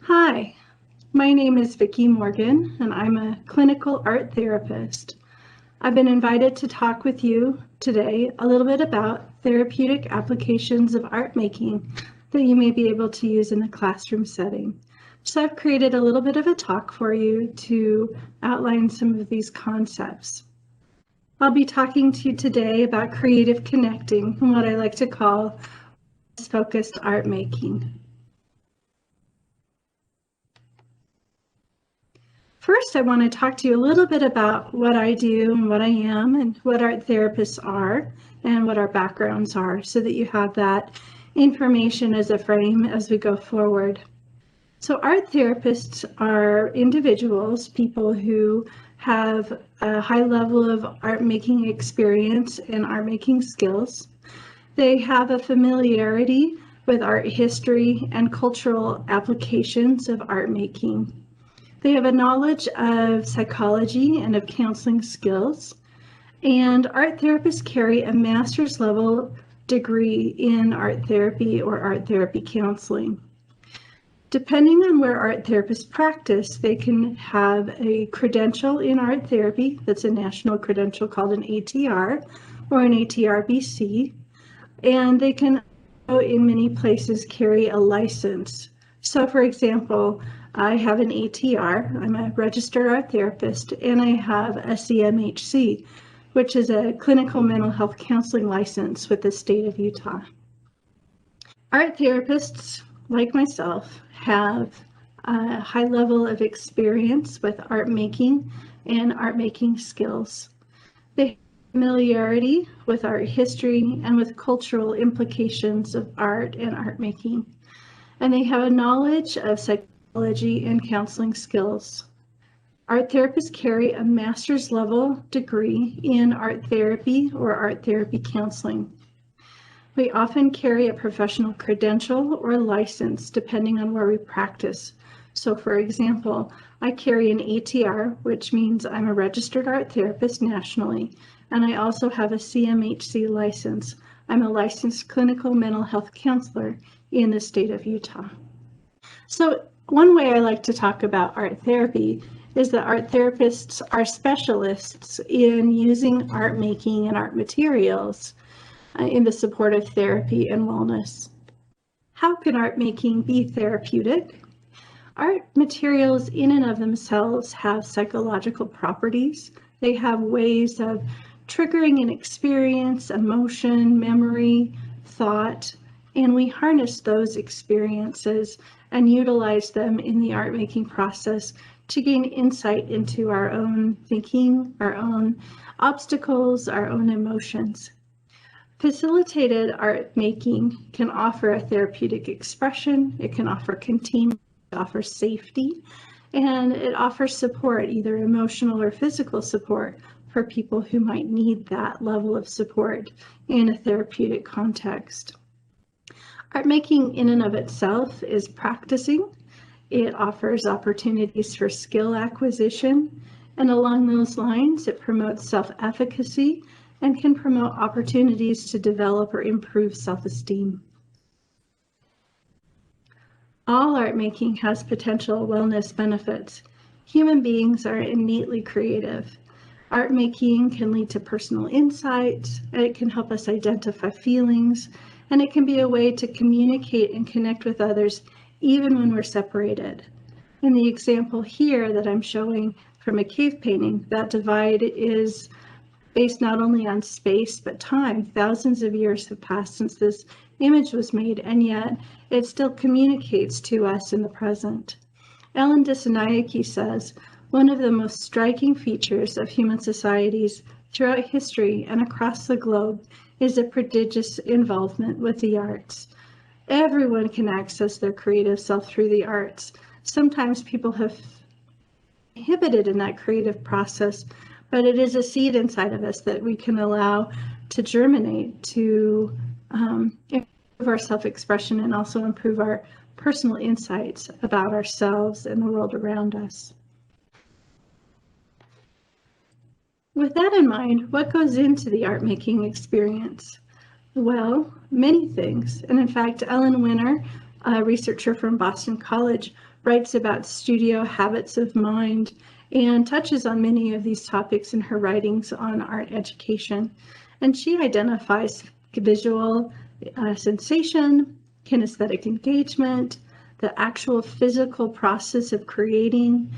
Hi, my name is Vickie Morgan, and I'm a clinical art therapist. I've been invited to talk with you today a little bit about therapeutic applications of art making that you may be able to use in the classroom setting. So I've created a little bit of a talk for you to outline some of these concepts. I'll be talking to you today about creative connecting and what I like to call focused art making. First, I want to talk to you a little bit about what I do and what I am and what art therapists are and what our backgrounds are so that you have that information as a frame as we go forward. So art therapists are individuals, people who have a high level of art making experience and art making skills. They have a familiarity with art history and cultural applications of art making. They have a knowledge of psychology and of counseling skills, and art therapists carry a master's level degree in art therapy or art therapy counseling. Depending on where art therapists practice, they can have a credential in art therapy that's a national credential called an ATR or an ATRBC, and they can in many places carry a license. So for example, I have an ATR, I'm a registered art therapist, and I have a CMHC, which is a clinical mental health counseling license with the state of Utah. Art therapists, like myself, have a high level of experience with art making and art making skills. They have familiarity with art history and with cultural implications of art and art making. And they have a knowledge of psychology and counseling skills. Art therapists carry a master's level degree in art therapy or art therapy counseling. We often carry a professional credential or license depending on where we practice. So for example, I carry an ATR, which means I'm a registered art therapist nationally, and I also have a CMHC license. I'm a licensed clinical mental health counselor in the state of Utah. So one way I like to talk about art therapy is that art therapists are specialists in using art making and art materials in the support of therapy and wellness. How can art making be therapeutic? Art materials in and of themselves have psychological properties. They have ways of triggering an experience, emotion, memory, thought, and we harness those experiences and utilize them in the art making process to gain insight into our own thinking, our own obstacles, our own emotions. Facilitated art making can offer a therapeutic expression, it can offer containment, it offers safety, and it offers support, either emotional or physical support, for people who might need that level of support in a therapeutic context. Art making in and of itself is practicing. It offers opportunities for skill acquisition, and along those lines, it promotes self-efficacy and can promote opportunities to develop or improve self-esteem. All art making has potential wellness benefits. Human beings are innately creative. Art making can lead to personal insight, it can help us identify feelings, and it can be a way to communicate and connect with others even when we're separated. In the example here that I'm showing from a cave painting, that divide is based not only on space but time. Thousands of years have passed since this image was made, and yet it still communicates to us in the present. Ellen Dissanayake says, one of the most striking features of human societies throughout history and across the globe is a prodigious involvement with the arts. Everyone can access their creative self through the arts. Sometimes people have inhibited in that creative process, but it is a seed inside of us that we can allow to germinate, to improve our self-expression and also improve our personal insights about ourselves and the world around us. With that in mind, what goes into the art making experience? Well, many things. And in fact, Ellen Winter, a researcher from Boston College, writes about studio habits of mind, and touches on many of these topics in her writings on art education. And she identifies visual sensation, kinesthetic engagement, the actual physical process of creating,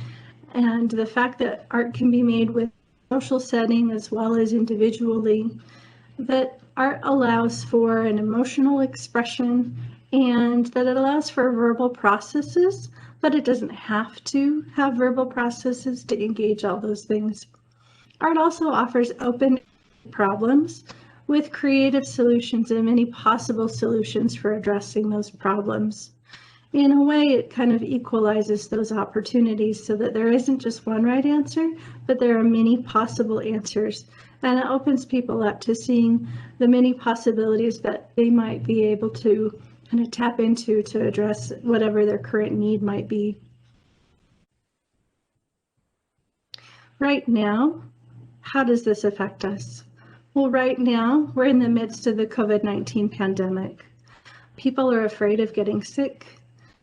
and the fact that art can be made with social setting as well as individually, that art allows for an emotional expression and that it allows for verbal processes, but it doesn't have to have verbal processes to engage all those things. Art also offers open problems with creative solutions and many possible solutions for addressing those problems. In a way, it kind of equalizes those opportunities so that there isn't just one right answer, but there are many possible answers. And it opens people up to seeing the many possibilities that they might be able to kind of tap into to address whatever their current need might be. Right now, how does this affect us? Well, right now, we're in the midst of the COVID-19 pandemic. People are afraid of getting sick.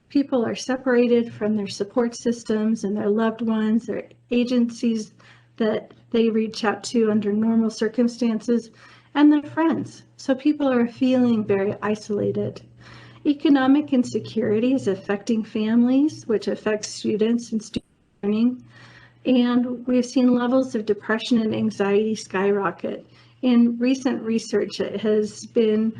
People are separated from their support systems and their loved ones, their agencies that they reach out to under normal circumstances, and their friends. So people are feeling very isolated. Economic insecurity is affecting families, which affects students and student learning. And we've seen levels of depression and anxiety skyrocket. In recent research, it has been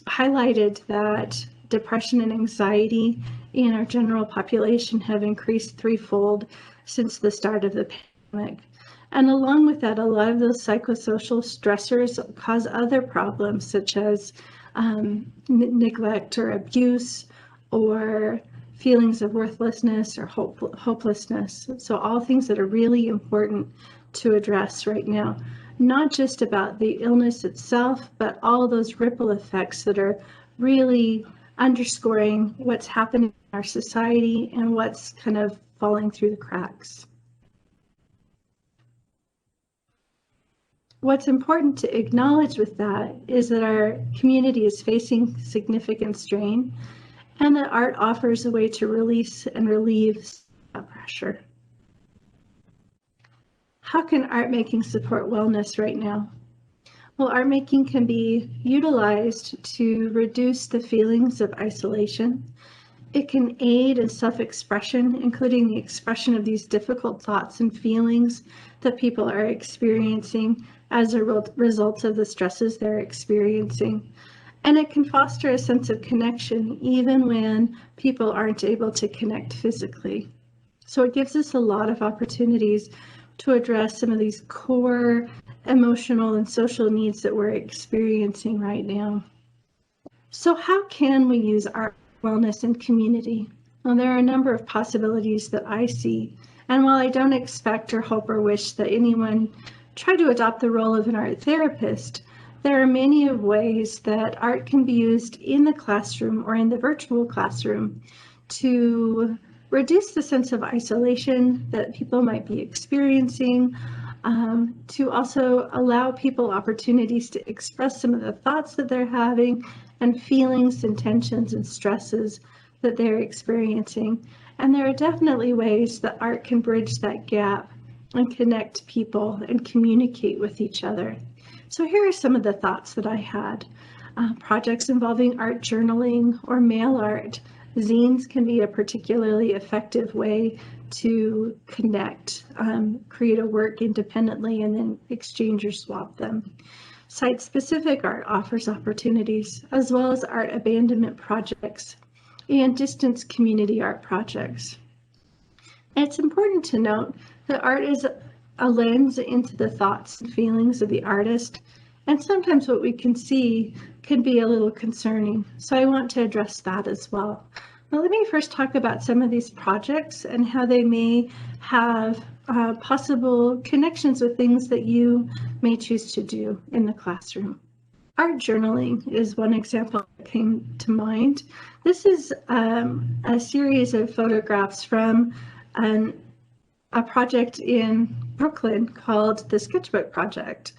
highlighted that depression and anxiety in our general population have increased threefold since the start of the pandemic. And along with that, a lot of those psychosocial stressors cause other problems such as neglect or abuse or feelings of worthlessness or hopelessness. So all things that are really important to address right now, not just about the illness itself, but all those ripple effects that are really underscoring what's happening in our society and what's kind of falling through the cracks. What's important to acknowledge with that is that our community is facing significant strain and that art offers a way to release and relieve that pressure. How can art making support wellness right now? Well, art making can be utilized to reduce the feelings of isolation. It can aid in self-expression, including the expression of these difficult thoughts and feelings that people are experiencing as a result of the stresses they're experiencing. And it can foster a sense of connection even when people aren't able to connect physically. So it gives us a lot of opportunities to address some of these core emotional and social needs that we're experiencing right now. So how can we use art wellness and community? Well, there are a number of possibilities that I see. And while I don't expect or hope or wish that anyone try to adopt the role of an art therapist, there are many of ways that art can be used in the classroom or in the virtual classroom to reduce the sense of isolation that people might be experiencing, to also allow people opportunities to express some of the thoughts that they're having and feelings and tensions and stresses that they're experiencing. And there are definitely ways that art can bridge that gap and connect people and communicate with each other. So here are some of the thoughts that I had. Projects involving art journaling or mail art. Zines can be a particularly effective way to connect, create a work independently and then exchange or swap them. Site-specific art offers opportunities, as well as art abandonment projects and distance community art projects. It's important to note that art is a lens into the thoughts and feelings of the artist, and sometimes what we can see can be a little concerning. So I want to address that as well. Well, let me first talk about some of these projects and how they may have possible connections with things that you may choose to do in the classroom. Art journaling is one example that came to mind. This is a series of photographs from a project in Brooklyn called the Sketchbook Project.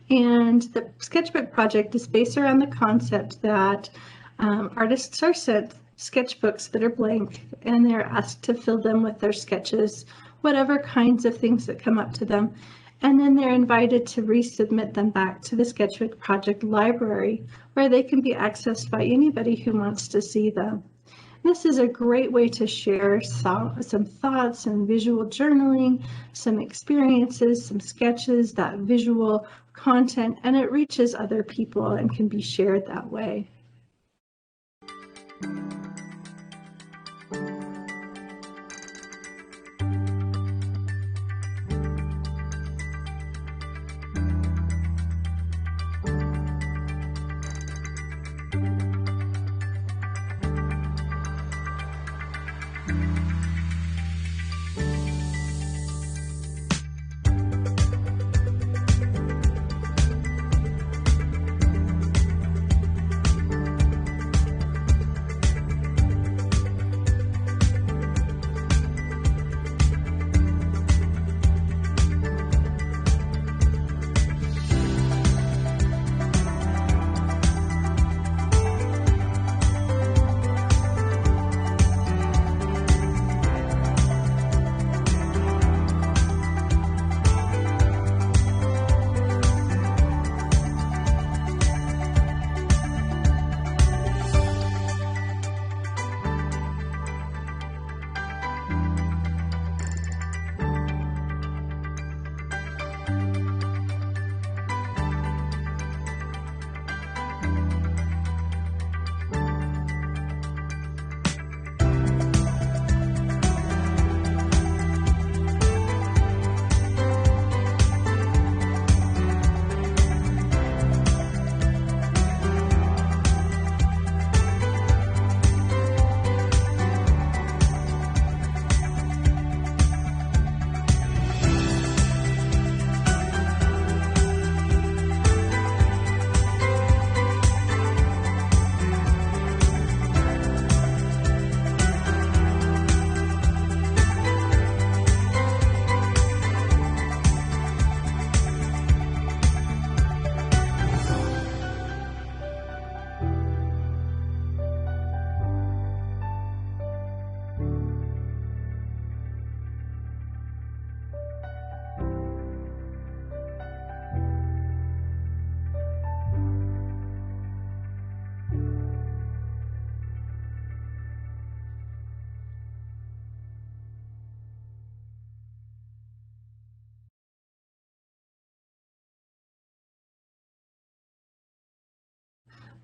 And the Sketchbook Project is based around the concept that artists are sent sketchbooks that are blank, and they're asked to fill them with their sketches, whatever kinds of things that come up to them. And then they're invited to resubmit them back to the Sketchbook Project library, where they can be accessed by anybody who wants to see them. This is a great way to share some thoughts and visual journaling, some experiences, some sketches, that visual content, and it reaches other people and can be shared that way.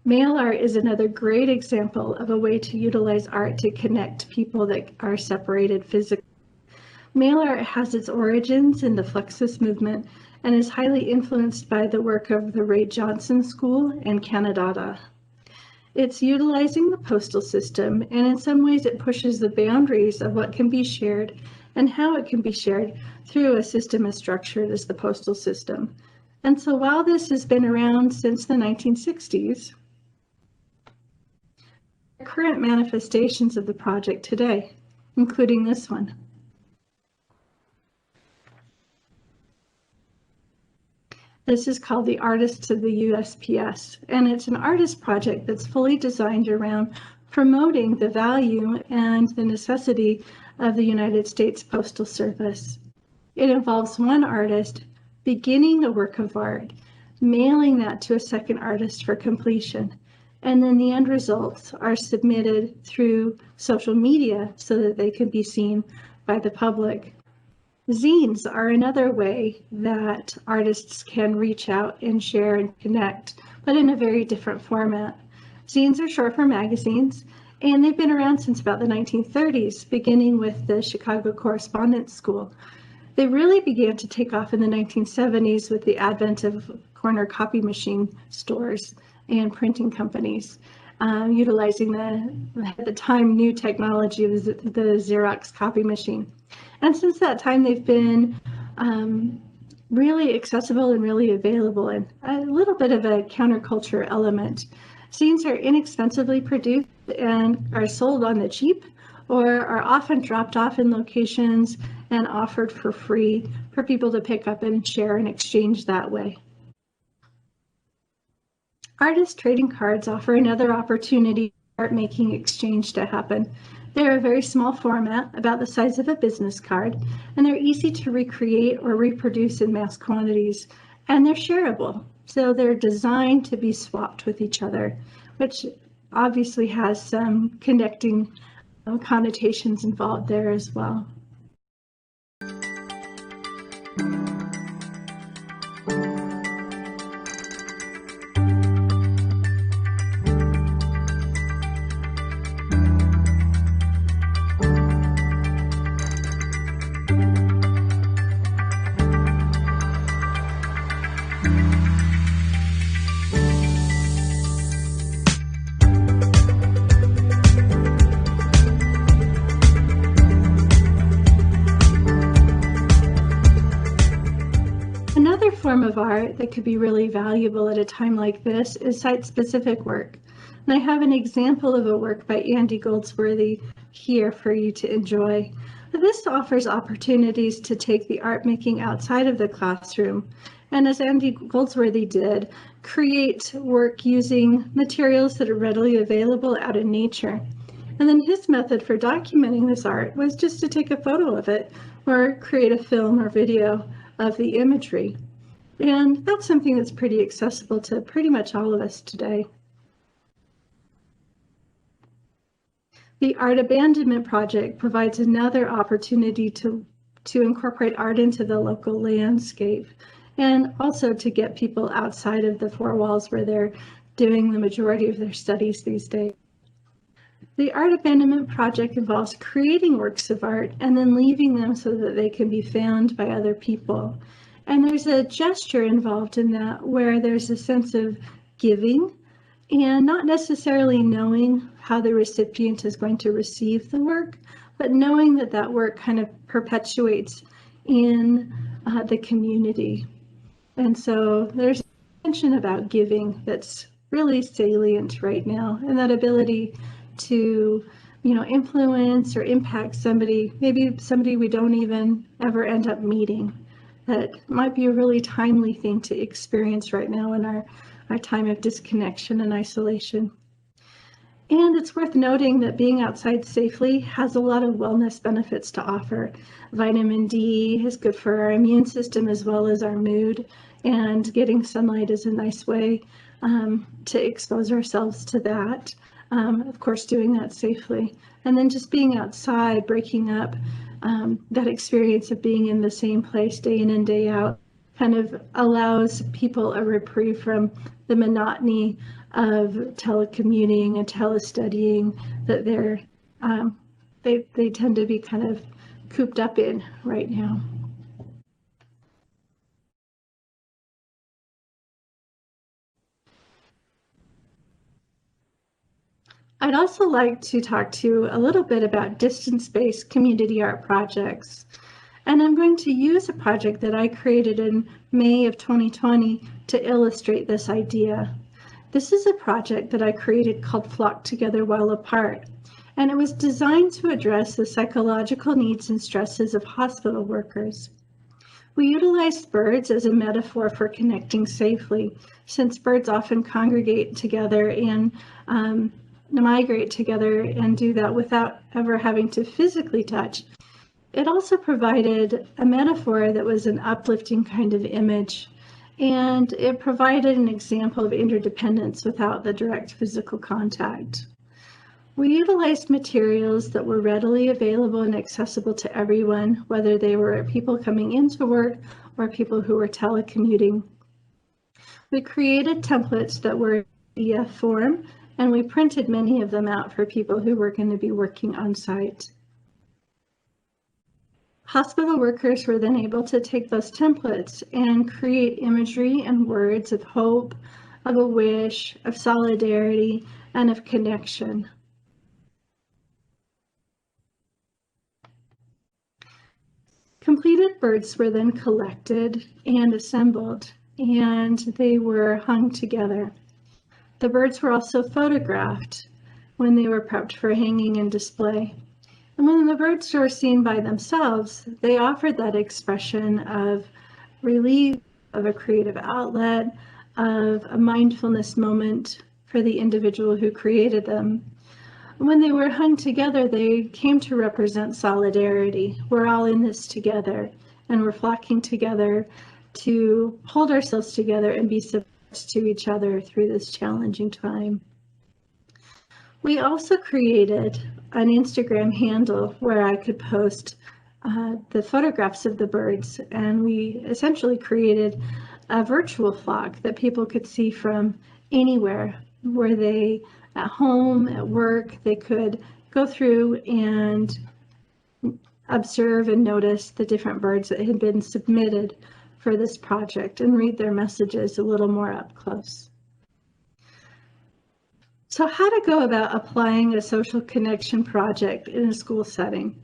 Mail art is another great example of a way to utilize art to connect people that are separated physically. Mail art has its origins in the Fluxus movement and is highly influenced by the work of the Ray Johnson School and Canadata. It's utilizing the postal system, and in some ways it pushes the boundaries of what can be shared and how it can be shared through a system as structured as the postal system. And so while this has been around since the 1960s, current manifestations of the project today, including this one. This is called the Artists of the USPS, and it's an artist project that's fully designed around promoting the value and the necessity of the United States Postal Service. It involves one artist beginning the work of art, mailing that to a second artist for completion, and then the end results are submitted through social media so that they can be seen by the public. Zines are another way that artists can reach out and share and connect, but in a very different format. Zines are short form magazines, and they've been around since about the 1930s, beginning with the Chicago Correspondence School. They really began to take off in the 1970s with the advent of corner copy machine stores and printing companies, utilizing at the time, new technology of the Xerox copy machine. And since that time, they've been really accessible and really available, and a little bit of a counterculture element. Zines are inexpensively produced and are sold on the cheap, or are often dropped off in locations and offered for free for people to pick up and share and exchange that way. Artist trading cards offer another opportunity art making exchange to happen. They're a very small format, about the size of a business card, and they're easy to recreate or reproduce in mass quantities, and they're shareable. So they're designed to be swapped with each other, which obviously has some connecting connotations involved there as well. Another form of art that could be really valuable at a time like this is site-specific work. And I have an example of a work by Andy Goldsworthy here for you to enjoy. This offers opportunities to take the art making outside of the classroom, and as Andy Goldsworthy did, create work using materials that are readily available out in nature. And then his method for documenting this art was just to take a photo of it or create a film or video of the imagery. And that's something that's pretty accessible to pretty much all of us today. The Art Abandonment Project provides another opportunity to incorporate art into the local landscape, and also to get people outside of the four walls where they're doing the majority of their studies these days. The Art Abandonment Project involves creating works of art and then leaving them so that they can be found by other people. And there's a gesture involved in that where there's a sense of giving and not necessarily knowing how the recipient is going to receive the work, but knowing that that work kind of perpetuates in the community. And so there's a mention about giving that's really salient right now, and that ability to, influence or impact somebody, maybe somebody we don't even ever end up meeting. That might be a really timely thing to experience right now in our time of disconnection and isolation. And it's worth noting that being outside safely has a lot of wellness benefits to offer. Vitamin D is good for our immune system as well as our mood, and getting sunlight is a nice way to expose ourselves to that. Of course, doing that safely. And then just being outside, breaking up that experience of being in the same place day in and day out kind of allows people a reprieve from the monotony of telecommuting and telestudying that they tend to be kind of cooped up in right now. I'd also like to talk to you a little bit about distance-based community art projects. And I'm going to use a project that I created in May of 2020 to illustrate this idea. This is a project that I created called Flock Together While Apart, and it was designed to address the psychological needs and stresses of hospital workers. We utilized birds as a metaphor for connecting safely, since birds often congregate together and migrate together and do that without ever having to physically touch. It also provided a metaphor that was an uplifting kind of image, and it provided an example of interdependence without the direct physical contact. We utilized materials that were readily available and accessible to everyone, whether they were people coming into work or people who were telecommuting. We created templates that were in PDF form, and we printed many of them out for people who were going to be working on site. Hospital workers were then able to take those templates and create imagery and words of hope, of a wish, of solidarity, and of connection. Completed birds were then collected and assembled, and they were hung together. The birds were also photographed when they were prepped for hanging and display. And when the birds were seen by themselves, they offered that expression of relief, of a creative outlet, of a mindfulness moment for the individual who created them. When they were hung together, they came to represent solidarity. We're all in this together, and we're flocking together to hold ourselves together and be supportive to each other through this challenging time. We also created an Instagram handle where I could post the photographs of the birds, and we essentially created a virtual flock that people could see from anywhere. Were they at home, at work, they could go through and observe and notice the different birds that had been submitted for this project and read their messages a little more up close. So how to go about applying a social connection project in a school setting?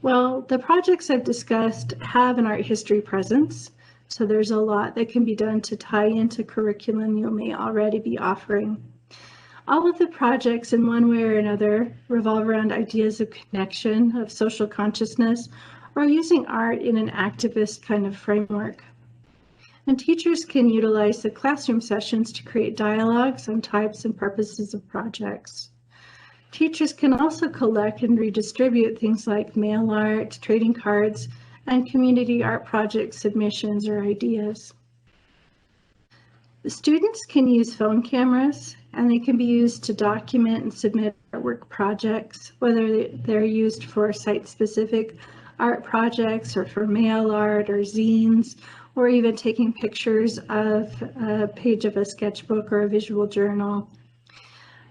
Well, the projects I've discussed have an art history presence, so there's a lot that can be done to tie into curriculum you may already be offering. All of the projects in one way or another revolve around ideas of connection, of social consciousness, or using art in an activist kind of framework. And teachers can utilize the classroom sessions to create dialogues on types and purposes of projects. Teachers can also collect and redistribute things like mail art, trading cards, and community art project submissions or ideas. The students can use phone cameras, and they can be used to document and submit artwork projects, whether they're used for site-specific art projects or for mail art or zines, or even taking pictures of a page of a sketchbook or a visual journal.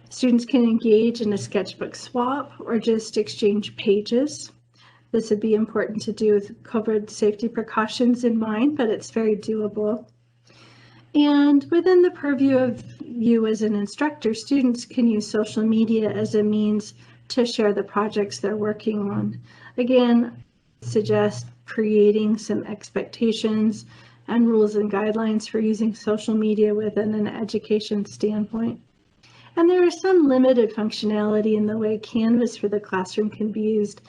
Students can engage in a sketchbook swap or just exchange pages. This would be important to do with COVID safety precautions in mind, but it's very doable. And within the purview of you as an instructor, students can use social media as a means to share the projects they're working on. Again, I suggest creating some expectations and rules and guidelines for using social media within an education standpoint. And there is some limited functionality in the way Canvas for the classroom can be used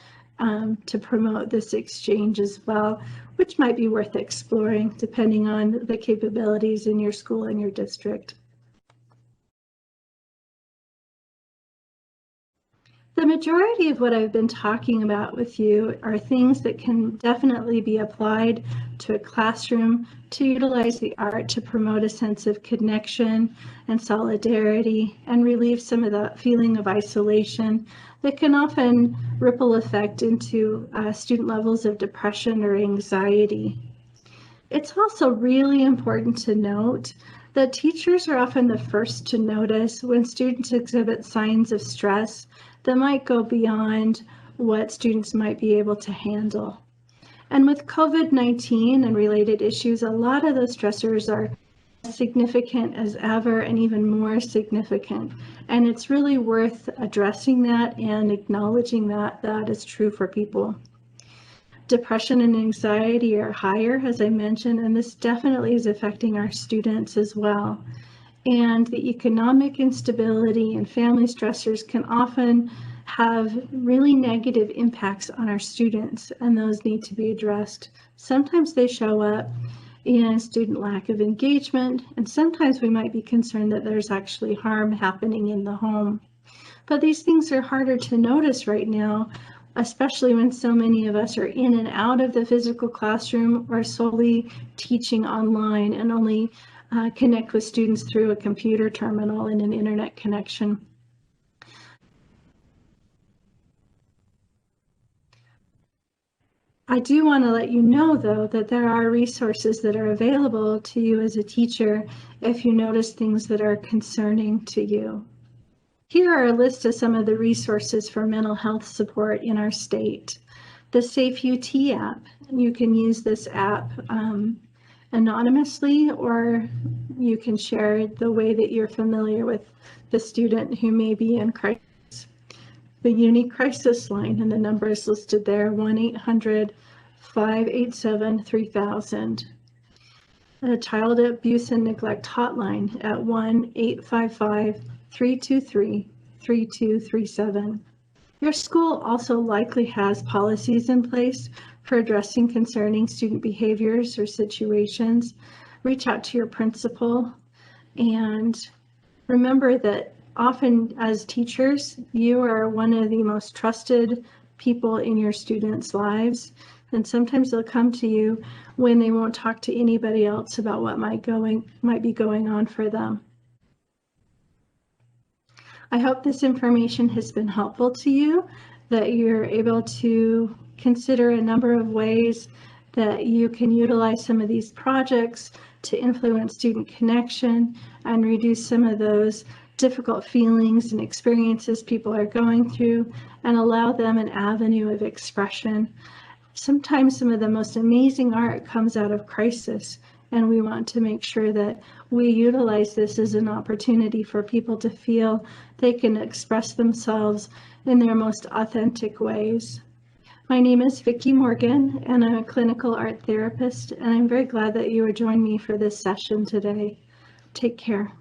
to promote this exchange as well, which might be worth exploring depending on the capabilities in your school and your district. The majority of what I've been talking about with you are things that can definitely be applied to a classroom to utilize the art to promote a sense of connection and solidarity and relieve some of the feeling of isolation that can often ripple effect into student levels of depression or anxiety. It's also really important to note that teachers are often the first to notice when students exhibit signs of stress that might go beyond what students might be able to handle. And with COVID-19 and related issues, a lot of those stressors are significant as ever and even more significant. And it's really worth addressing that and acknowledging that that is true for people. Depression and anxiety are higher, as I mentioned, and this definitely is affecting our students as well. And the economic instability and family stressors can often have really negative impacts on our students, and those need to be addressed. Sometimes they show up in student lack of engagement, and sometimes we might be concerned that there's actually harm happening in the home. But these things are harder to notice right now, especially when so many of us are in and out of the physical classroom or solely teaching online and only connect with students through a computer terminal and an internet connection. I do want to let you know, though, that there are resources that are available to you as a teacher if you notice things that are concerning to you. Here are a list of some of the resources for mental health support in our state. The Safe UT app, you can use this app anonymously, or you can share the way that you're familiar with the student who may be in crisis. The Unique Crisis Line, and the number is listed there, 1-800-587-3000. The Child Abuse and Neglect Hotline at 1-855-323-3237. Your school also likely has policies in place for addressing concerning student behaviors or situations. Reach out to your principal, and remember that often as teachers, you are one of the most trusted people in your students' lives. And sometimes they'll come to you when they won't talk to anybody else about what might be going on for them. I hope this information has been helpful to you, that you're able to consider a number of ways that you can utilize some of these projects to influence student connection and reduce some of those difficult feelings and experiences people are going through, and allow them an avenue of expression. Sometimes some of the most amazing art comes out of crisis, and we want to make sure that we utilize this as an opportunity for people to feel they can express themselves in their most authentic ways. My name is Vickie Morgan, and I'm a clinical art therapist, and I'm very glad that you would join me for this session today. Take care.